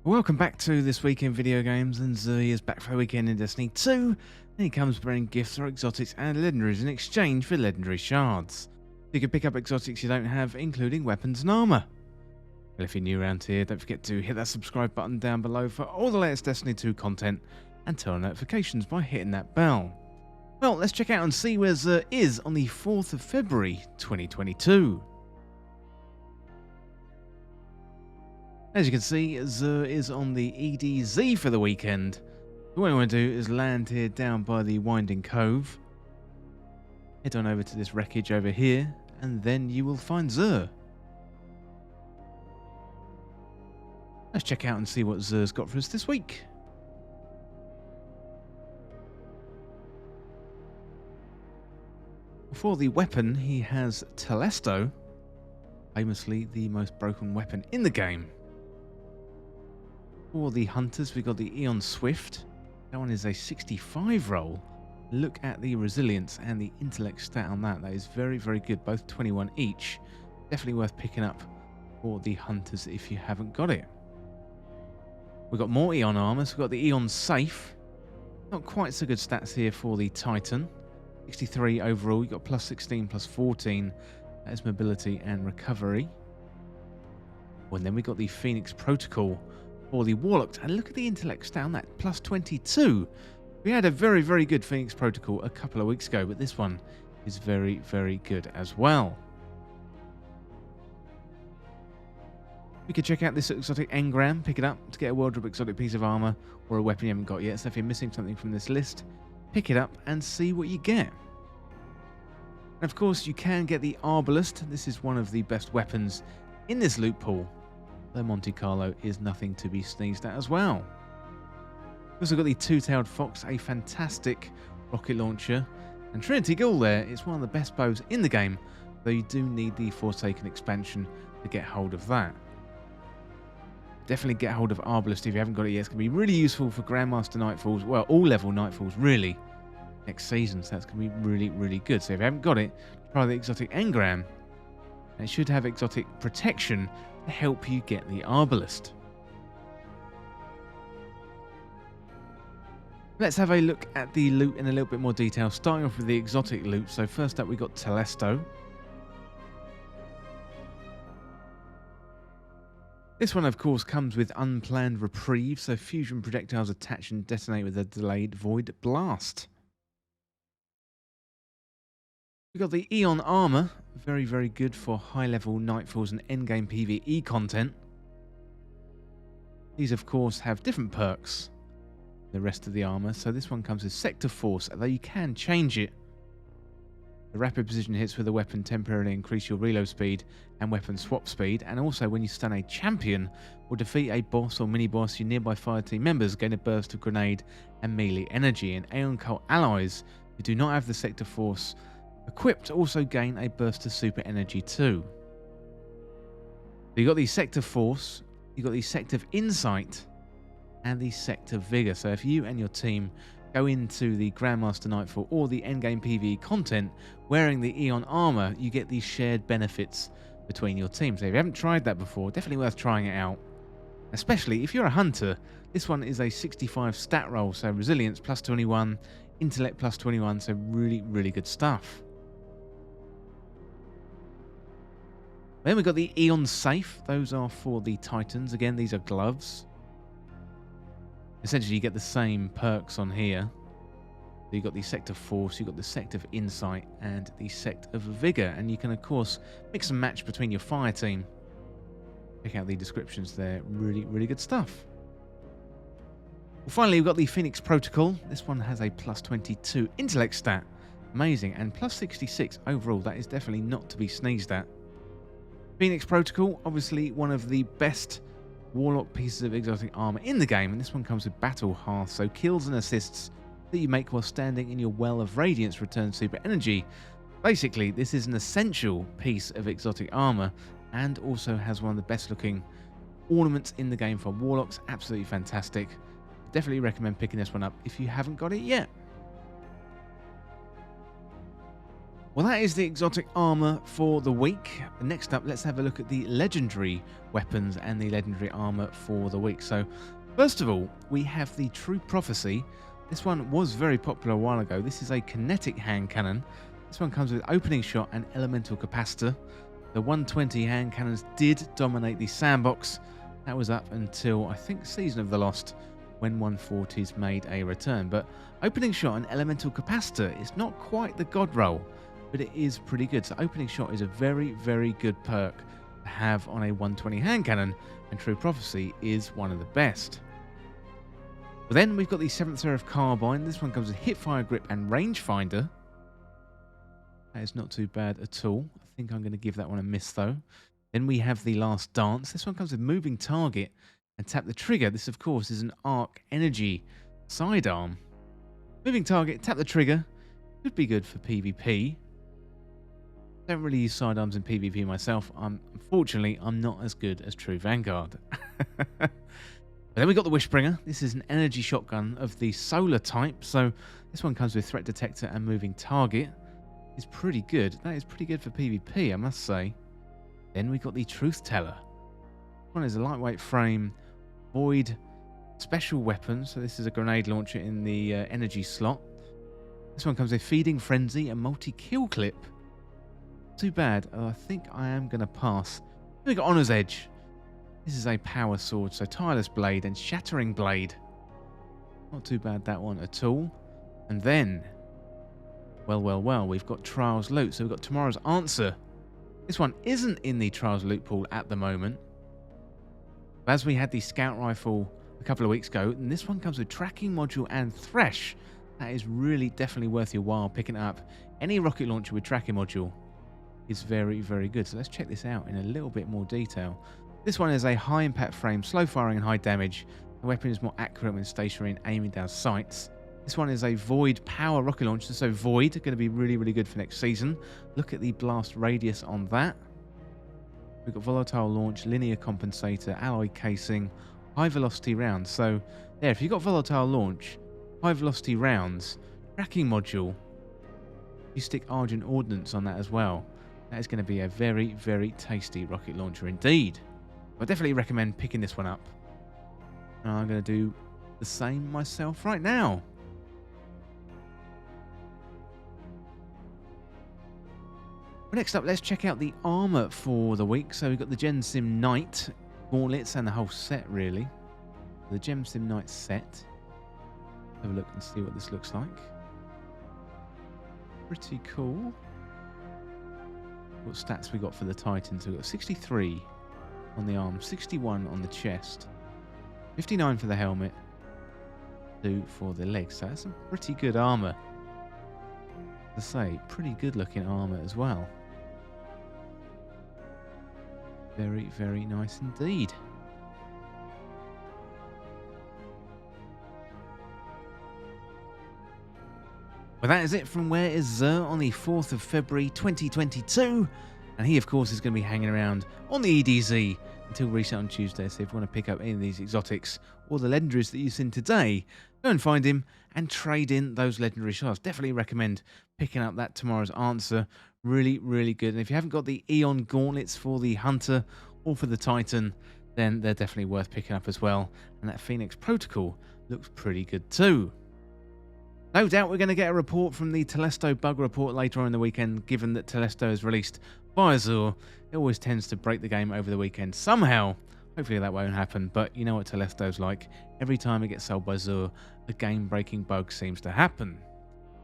Welcome back to This Week in Video Games, and Zuri is back for the weekend in Destiny 2, and he comes bringing gifts or exotics and legendaries in exchange for legendary shards. You can pick up exotics you don't have, including weapons and armour. Well, if you're new around here, don't forget to hit that subscribe button down below for all the latest Destiny 2 content, and turn on notifications by hitting that bell. Well, let's check out and see where Xur is on the 4th of February 2022. As you can see, Xur is on the EDZ for the weekend. What I want to do is land here down by the Winding Cove. Head on over to this wreckage over here, and then you will find Xur. Let's check out and see what Xur's got for us this week. For the weapon, he has Telesto, famously the most broken weapon in the game. For the hunters, we've got the Aeon Swift. That one is a 65 roll. Look at the resilience and the intellect stat on that. That is very, very good. Both 21 each. Definitely worth picking up for the hunters if you haven't got it. We've got more Aeon armor. So we've got the Aeon Safe. Not quite so good stats here for the Titan. 63 overall. You've got plus 16, plus 14. That is mobility and recovery. And then we've got the Phoenix Protocol for the Warlock, and look at the intellect stat on that, plus 22. We had a very, very good Phoenix Protocol a couple of weeks ago, but this one is very, very good as well. We could check out this exotic engram, pick it up to get a World exotic piece of armor or a weapon you haven't got yet. So if you're missing something from this list, pick it up and see what you get. And of course, you can get the Arbalest. This is one of the best weapons in this loot pool. Though Monte Carlo is nothing to be sneezed at as well. We've also got the Two-Tailed Fox, a fantastic rocket launcher. And Trinity Ghoul there is one of the best bows in the game, though you do need the Forsaken expansion to get hold of that. Definitely get hold of Arbalest if you haven't got it yet. It's going to be really useful for Grandmaster Nightfalls, well, all level Nightfalls really, next season. So that's going to be really, really good. So if you haven't got it, try the exotic engram. And it should have exotic protection to help you get the Arbalest. Let's have a look at the loot in a little bit more detail, starting off with the exotic loot. So first up we got Telesto. This one of course comes with unplanned reprieve, so fusion projectiles attach and detonate with a delayed void blast. We've got the Aeon Armor, very, very good for high-level Nightfalls and endgame PvE content. These, of course, have different perks than the rest of the armor, so this one comes with Sector Force, although you can change it. The rapid precision hits with a weapon temporarily increase your reload speed and weapon swap speed, and also when you stun a champion or defeat a boss or mini-boss, your nearby fire team members gain a burst of grenade and melee energy, and Aeon Cult allies who do not have the Sector Force equipped also gain a burst of super energy too. So you got the Sector Force, you got the Sector of Insight, and the Sector Vigor. So if you and your team go into the Grandmaster Nightfall or the endgame PvE content wearing the Aeon armor, you get these shared benefits between your teams. So if you haven't tried that before, definitely worth trying it out. Especially if you're a hunter, this one is a 65 stat roll, so resilience plus 21, intellect plus 21, so really, really good stuff. Then we've got the Aeon Safe. Those are for the Titans. Again, these are gloves. Essentially, you get the same perks on here. So you've got the Sector Force, you've got the Sector of Insight, and the Sector of Vigor. And you can, of course, mix and match between your fire team. Check out the descriptions there. Really, really good stuff. Well, finally, we've got the Phoenix Protocol. This one has a plus 22 intellect stat. Amazing. And plus 66 overall. That is definitely not to be sneezed at. Phoenix Protocol, obviously one of the best Warlock pieces of exotic armor in the game, and this one comes with Battle Hearth, so kills and assists that you make while standing in your Well of Radiance return super energy. Basically, this is an essential piece of exotic armor, and also has one of the best looking ornaments in the game for Warlocks. Absolutely fantastic. Definitely recommend picking this one up if you haven't got it yet. Well, that is the exotic armor for the week. Next up, let's have a look at the legendary weapons and the legendary armor for the week. So, first of all, we have the True Prophecy. This one was very popular a while ago. This is a kinetic hand cannon. This one comes with opening shot and elemental capacitor. The 120 hand cannons did dominate the sandbox. That was up until, I think, Season of the Lost, when 140s made a return. But opening shot and elemental capacitor is not quite the god roll, but it is pretty good. So opening shot is a very, very good perk to have on a 120 hand cannon, and True Prophecy is one of the best. But then we've got the 7th Seraph Carbine. This one comes with hipfire grip and rangefinder. That is not too bad at all. I think I'm going to give that one a miss though. Then we have the Last Dance. This one comes with moving target and tap the trigger. This, of course, is an Arc Energy sidearm. Moving target, tap the trigger. Could be good for PvP. Don't really use sidearms in PvP myself. Unfortunately, I'm not as good as True Vanguard. But then we got the Wishbringer. This is an energy shotgun of the solar type. So this one comes with threat detector and moving target. It's pretty good. That is pretty good for PvP, I must say. Then we got the Truth Teller. This one is a lightweight frame, void special weapon. So this is a grenade launcher in the energy slot. This one comes with feeding frenzy and multi-kill clip. Too bad. I think I am going to pass. Then we got Honor's Edge. This is a power sword, so tireless blade and shattering blade. Not too bad, that one at all. And then, well, we've got Trials Loot. So we've got Tomorrow's Answer. This one isn't in the Trials Loot pool at the moment. But as we had the Scout Rifle a couple of weeks ago, and this one comes with tracking module and Thresh. That is really definitely worth your while picking up. Any rocket launcher with tracking module is very, very good. So let's check this out in a little bit more detail. This one is a high impact frame, slow firing and high damage. The weapon is more accurate when stationary and aiming down sights. This one is a Void power rocket launcher, so Void going to be really, really good for next season. Look at the blast radius on that. We've got volatile launch, linear compensator, alloy casing, high velocity rounds. So there, if you've got volatile launch, high velocity rounds, tracking module, you stick Argent Ordnance on that as well. That is going to be a very, very tasty rocket launcher indeed. I definitely recommend picking this one up. And I'm going to do the same myself right now. Well, next up, let's check out the armor for the week. So we've got the Gemsim Knight gauntlets and the whole set, really. The Gemsim Knight set. Have a look and see what this looks like. Pretty cool. What stats we got for the Titans? We've got 63 on the arm, 61 on the chest, 59 for the helmet, 2 for the legs. So that's some pretty good armor. To say, pretty good looking armor as well. Very, very nice indeed. Well, that is it from Where Is Xur on the 4th of February 2022. And he, of course, is going to be hanging around on the EDZ until reset on Tuesday. So if you want to pick up any of these exotics or the legendaries that you've seen today, go and find him and trade in those legendary shards. Definitely recommend picking up that Tomorrow's Answer. Really, really good. And if you haven't got the Eon gauntlets for the Hunter or for the Titan, then they're definitely worth picking up as well. And that Phoenix Protocol looks pretty good too. No doubt we're going to get a report from the Telesto bug report later on in the weekend, given that Telesto has released via Xur. It always tends to break the game over the weekend somehow. Hopefully that won't happen, but you know what Telesto's like. Every time it gets sold by Xur, a game-breaking bug seems to happen.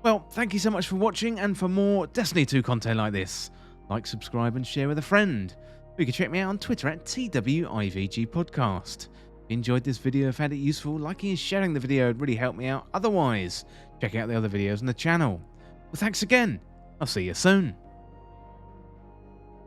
Well, thank you so much for watching, and for more Destiny 2 content like this, like, subscribe and share with a friend. You can check me out on Twitter at TWIVG Podcast. If you enjoyed this video and found it useful, liking and sharing the video would really help me out. Otherwise, check out the other videos on the channel. Well, thanks again. I'll see you soon.